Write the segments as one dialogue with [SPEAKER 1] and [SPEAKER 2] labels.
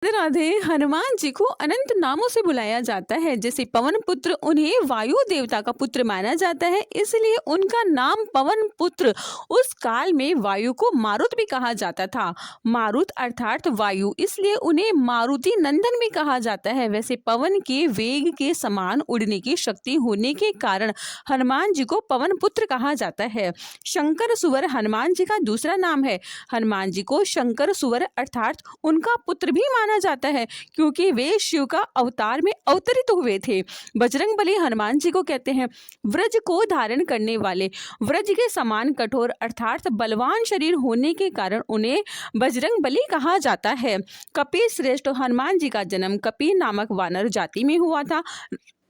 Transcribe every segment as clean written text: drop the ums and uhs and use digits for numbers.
[SPEAKER 1] राधे राधे। हनुमान जी को अनंत नामों से बुलाया जाता है। जैसे पवन पुत्र, उन्हें वायु देवता का पुत्र माना जाता है, इसलिए उनका नाम पवन पुत्र। उस काल में वायु को मारुत भी कहा जाता था। मारुत अर्थात वायु, इसलिए उन्हें मारुति नंदन भी कहा जाता है। वैसे पवन के वेग के समान उड़ने की शक्ति होने के कारण हनुमान जी को पवन पुत्र कहा जाता है। शंकर सुवर हनुमान जी का दूसरा नाम है। हनुमान जी को शंकर सुवर अर्थात उनका पुत्र भी माना जाता है, क्योंकि वे शिव का अवतार में अवतरित हुए थे। बजरंगबली हनुमान जी को कहते हैं व्रज को धारण करने वाले। व्रज के समान कठोर अर्थात बलवान शरीर होने के कारण उन्हें बजरंगबली कहा जाता है। कपि श्रेष्ठ हनुमान जी का जन्म कपि नामक वानर जाति में हुआ था।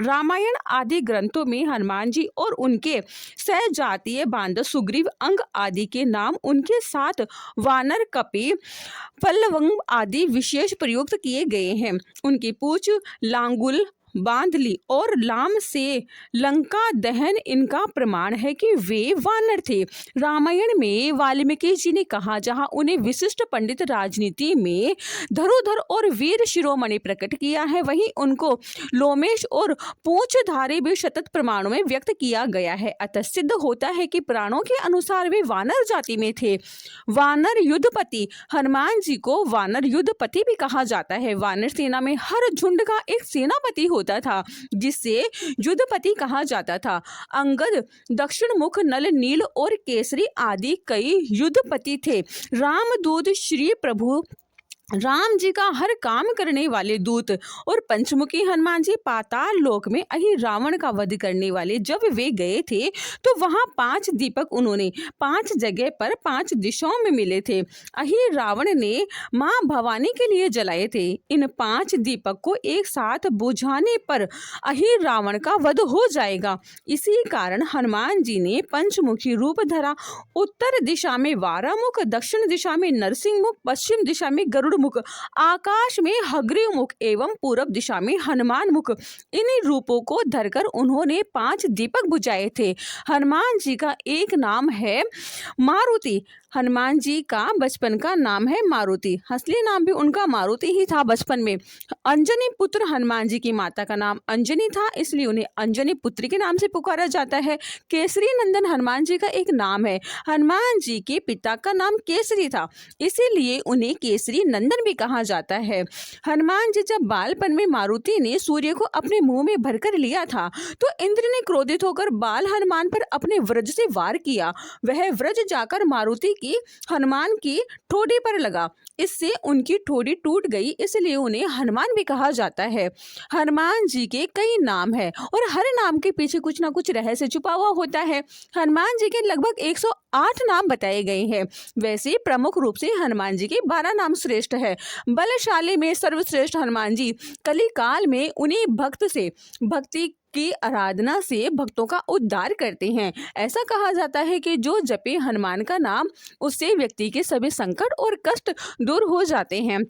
[SPEAKER 1] रामायण आदि ग्रंथों में हनुमान जी और उनके सहजातीय बांधव सुग्रीव, अंग आदि के नाम उनके साथ वानर, कपि, पल्लवंग आदि विशेष प्रयुक्त किए गए हैं। उनकी पूंछ लांगुल, बांधली और लाम से लंका दहन इनका प्रमाण है कि वे वानर थे। रामायण में वाल्मीकि जी ने कहा, जहां उन्हें विशिष्ट पंडित राजनीति में धरोधर और वीर शिरोमणि प्रकट किया है, वहीं उनको लोमेश और पूंछधारी भी शतत प्रमाणों में व्यक्त किया गया है। अतः सिद्ध होता है कि पुराणों के अनुसार वे वानर जाति में थे। वानर युद्धपति हनुमान जी को वानर युद्धपति भी कहा जाता है। वानर सेना में हर झुंड का एक सेनापति होता था, जिससे युद्धपति कहा जाता था। अंगद, दक्षिण मुख, नल, नील और केसरी आदि कई युद्धपति थे। रामदूत श्री प्रभु राम जी का हर काम करने वाले दूत और पंचमुखी हनुमान जी पाताल लोक में अहि रावण का वध करने वाले जब वे गए थे, तो वहां 5 दीपक उन्होंने 5 जगह पर 5 दिशाओं में मिले थे। अहि रावण ने मां भवानी के लिए जलाए थे। इन 5 दीपक को एक साथ बुझाने पर अहि रावण का वध हो जाएगा। इसी कारण हनुमान जी ने पंचमुखी रूप धरा। उत्तर दिशा में वारामुख, दक्षिण दिशा में नरसिंह मुख, पश्चिम दिशा में गरुड़ मुख, आकाश में हग्रीव मुख एवं पूर्व दिशा में हनुमान मुख, इन्हीं रूपों को धरकर उन्होंने 5 दीपक बुझाए थे। हनुमान जी का एक नाम है मारुति। हनुमान जी का बचपन का नाम है मारुति। असली नाम भी उनका मारुति ही था बचपन में। अंजनी पुत्र हनुमान जी की माता का नाम अंजनी था, इसलिए उन्हें अंजनी पुत्र के नाम से पुकारा जाता है। केसरी नंदन हनुमान जी का एक नाम है। हनुमान जी के पिता का नाम केसरी था, इसीलिए उन्हें केसरी नंदन भी कहा जाता है। हनुमान जी जब बालपन में मारुति ने सूर्य को अपने मुंह में भरकर लिया था, तो इंद्र ने क्रोधित होकर बाल हनुमान पर अपने व्रज से वार किया। वह व्रज जाकर मारुति की हनुमान की ठोड़ी पर लगा। इससे उनकी ठोड़ी टूट गई, इसलिए उन्हें हनुमान भी कहा जाता है। हनुमान जी के कई नाम हैं और हर नाम के पीछे कुछ ना कुछ रहस्य छुपा हुआ होता है। हनुमान जी के लगभग 108 नाम बताए गए हैं। वैसे प्रमुख रूप से हनुमान जी के 12 नाम श्रेष्ठ है। बलशाली में सर्वश्रेष्ठ हनुमान जी कली काल में उन्हीं भक्ति की आराधना से भक्तों का उद्धार करते हैं। ऐसा कहा जाता है कि जो जपे हनुमान का नाम, उससे व्यक्ति के सभी संकट और कष्ट दूर हो जाते हैं।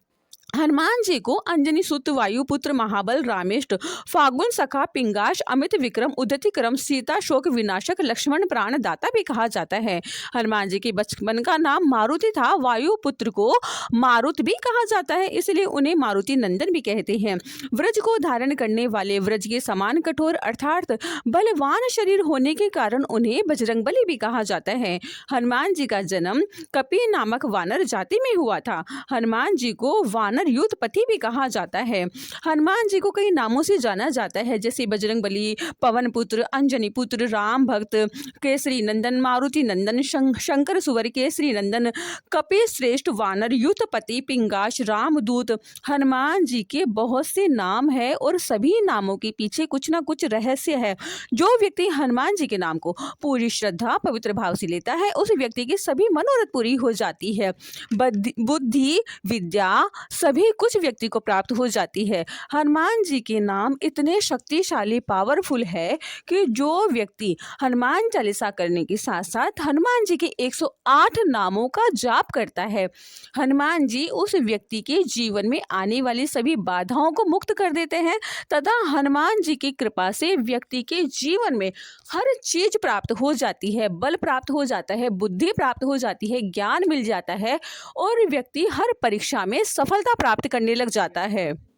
[SPEAKER 1] हनुमान जी को अंजनी सुत, वायुपुत्र, महाबल, रामेष्ट, फागुन सखा, पिंगाश, अमित विक्रम, उदति क्रम, सीता शोक विनाशक, लक्ष्मण प्राण दाता भी कहा जाता है। हनुमान जी के बचपन का नाम मारुति था। वायुपुत्र को मारुत भी कहा जाता है, इसलिए उन्हें मारुति नंदन भी कहते हैं। व्रज को धारण करने वाले, व्रज के समान कठोर अर्थात बलवान शरीर होने के कारण उन्हें बजरंगबली भी कहा जाता है। हनुमान जी का जन्म कपि नामक वानर जाति में हुआ था। हनुमान जी को वानर युद्धपति भी कहा जाता है। हनुमान जी को कई नामों से जाना जाता है, जैसे बजरंगबली, पवन पुत्र, अंजनी पुत्र, राम भक्त, केसरी नंदन, मारुति नंदन, शंकर सुवर, केसरी नंदन, कपि श्रेष्ठ, वानर युद्धपति, पिंगाश, रामदूत। हनुमान जी के बहुत से नाम है और सभी नामों के पीछे कुछ ना कुछ रहस्य है। जो व्यक्ति हनुमान जी के नाम को पूरी श्रद्धा पवित्र भाव से लेता है, उस व्यक्ति की सभी मनोरथ पूरी हो जाती है। बुद्धि, विद्या सभी कुछ व्यक्ति को प्राप्त हो जाती है। हनुमान जी के नाम इतने शक्तिशाली, पावरफुल है कि जो व्यक्ति हनुमान चालीसा करने के साथ साथ हनुमान जी के 108 नामों का जाप करता है, हनुमान जी उस व्यक्ति के जीवन में आने वाली सभी बाधाओं को मुक्त कर देते हैं तथा हनुमान जी की कृपा से व्यक्ति के जीवन में हर चीज प्राप्त हो जाती है। बल प्राप्त हो जाता है, बुद्धि प्राप्त हो जाती है, ज्ञान मिल जाता है और व्यक्ति हर परीक्षा में सफलता प्राप्त करने लग जाता है।